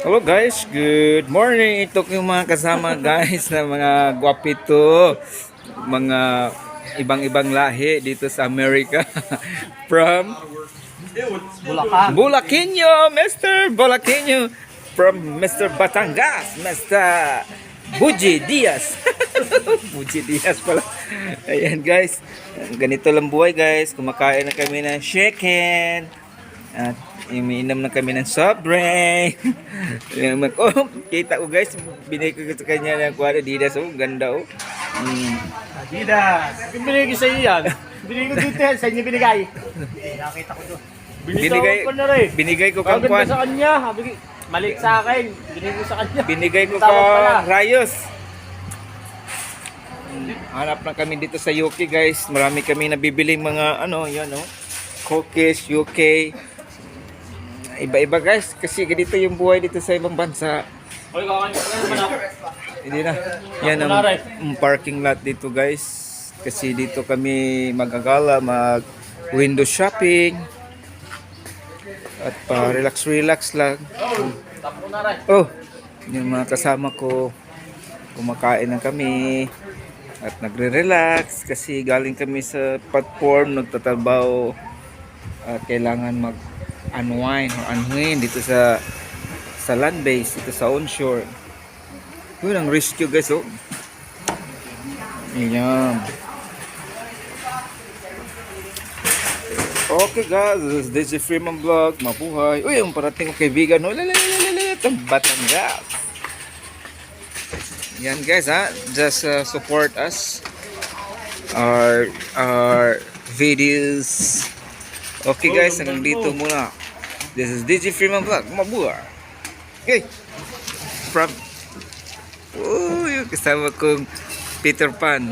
Hello guys, good morning. Ito yung mga kasama guys na mga gwapito, mga ibang-ibang lahi dito sa Amerika. From Bulaqueño, Mr. Bulaqueño. From Mr. Batangas, Mr. Buji Diaz. Buji Diaz pala. Ayan guys, ganito lang buhay guys. Kumakain na kami ng chicken. At umiinom na kami ng soft drink. Oh, kita ko guys, binigay ko sa kanya ng kuwari Adidas. Oh, ganda oh. Adidas. Binigay ko sa iyo yan. Binigay ko dito yan. Sa inyo binigay. Nakita ko doon. Binigay ko kang kuwan. Sa kanya. Maliit sa akin. Binigay ko sa kanya. Binigay ko kang rayos. Hanap na kami dito sa UK guys. Marami kami nabibiling mga ano, yan oh. Cookies, UK. Iba-iba guys. Kasi ganito yung buhay dito sa ibang bansa. Hindi na. Yan ang parking lot dito guys. Kasi dito kami magagala, mag window shopping. At pa relax lang. Oh, yung mga kasama ko kumakain na kami at nagre-relax kasi galing kami sa platform, nagtatrabaho at kailangan unwind dito sa land base, dito sa onshore. Yun ang rescue guys oh. Ayan. Okay guys, this is Freeman Vlog. Mabuhay. Uy, yung parating kong kaibigan. Itong Batangas. Yan guys ha. Just support us. Our videos. Okay guys, hanggang dito muna. This is DJ Freeman Vlog. Mabuhay. Okay. From yung kasama kong Peter Pan.